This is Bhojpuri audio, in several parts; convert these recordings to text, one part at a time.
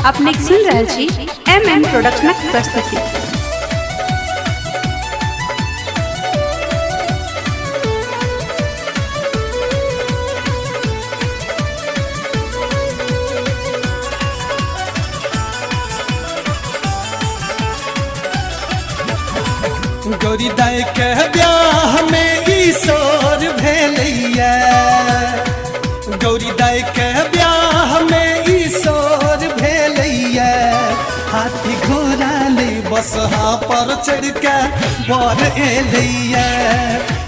अपने सुन रहल छी MM प्रोडक्शनक प्रस्तुति। गौरी दाई के ब्याह में ईश्वर भेलैया, गौरी दाई के ब्याह में ईश्वर भेलैया। हाथी घोड़ा ले बसहा पर चढ़ के बर एलैया,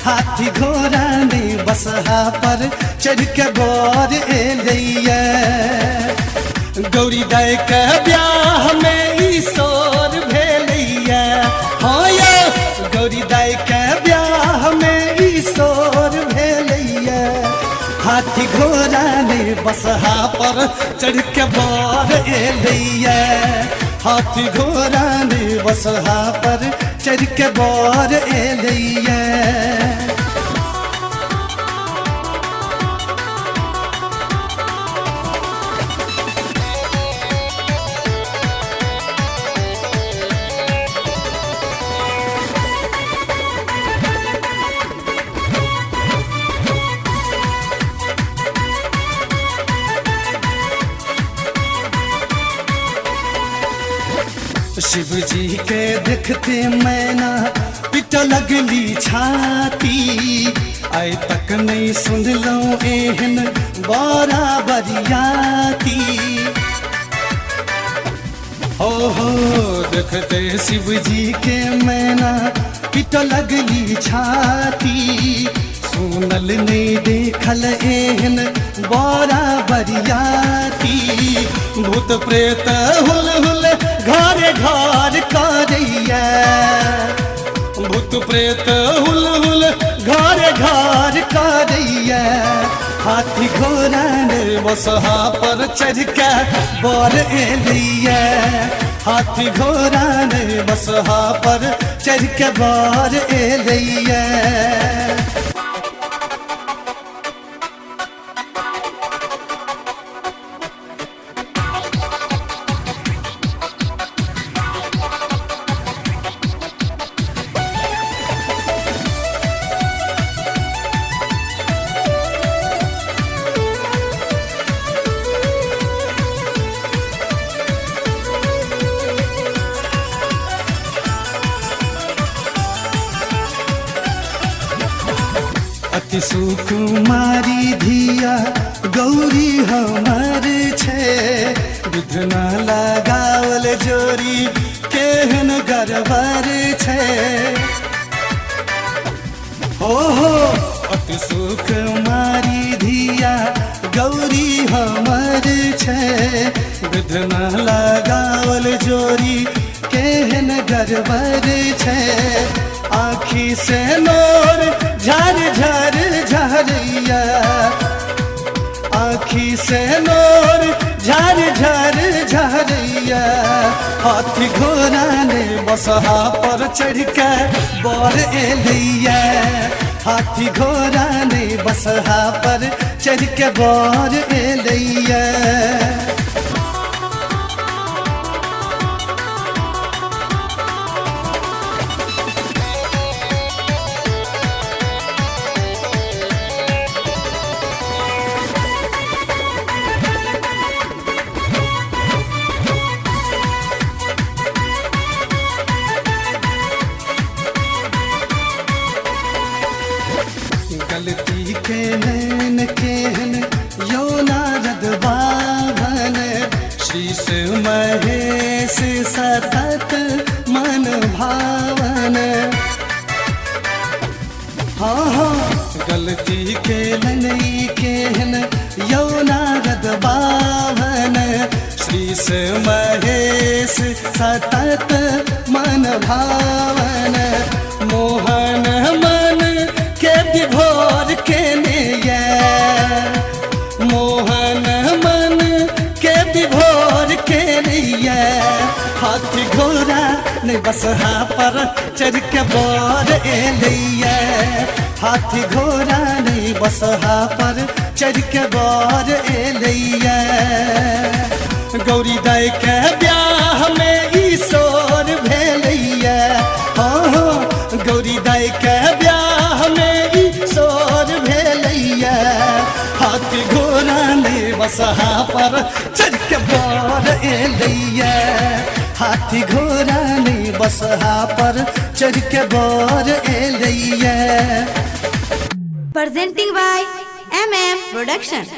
हाथी घोड़ा ले बसहा पर चढ़ के बर एलैया। गौरी दाई के ब्याह में ईश्वर भेलैया, हाँ या गौरी दाई के ब्याह में ईश्वर भेलैया। हाथी घोड़ा ने बसहा पर चढ़ के बर एलैया, हाथी घोड़ा ने बसहा पर चढ़ के बर एलैया। शिव जी के देखते मैना पिट लगली छाती, आय तक नहीं सुन लो एहन बड़ा बरियाती। हो देखते शिव जी के मैना पिट लगली छाती, सुनल नहीं देखल एहन बड़ा बरियाती। भूत प्रेत हुल हुल घर घर करैया, भूत प्रेत हुल हुल घर घर करैया। हाथी घोड़ा ने बसहा पर चढ़ के बर एलैया, हाथी घोड़ा ने बसहा पर चढ़ के बर एलैया। अति सुकुमारी धिया गौरी हमर छे, दूध न लगावल जोरी केहन गरबर छे। हो अति सुकुमारी धिया गौरी हमर छे, दूध न लगावल जोरी केहन गरबर छे। आँखी से नोर झर झर झरैया, आँखी से नोर झर झर झरैया। हाथी घोड़ा ने बसहा पर चढ़ के बर एलैया, हाथी घोड़ा ने बसहा पर चढ़ के बर एलैया। गलती के नैन केहन यो नारद बाभन, शीश महेश सतत मन भावन। हाँ गलती के नैन केहन यो नारद बाभन, शीश महेश सतत मन भावन। मोहन मन के विभोर के नेया, मोहन मन के विभोर के नैया। हाथी घोड़ा ने बसहा पर चढ़ के बर एलैया, हाथी घोड़ा ने बसहा पर चढ़ के बर एलैया। गौरी दाई के ब्याह में ईश्वर भेलैया गौरी दाई के ब्याह में ईश्वर भेलैया हाथी घोड़ा ने बसहा पर चढ़ के बर एलैया हाथी घोड़ा ने बसहा पर चढ़ के बर एलैया Presenting by MM Production.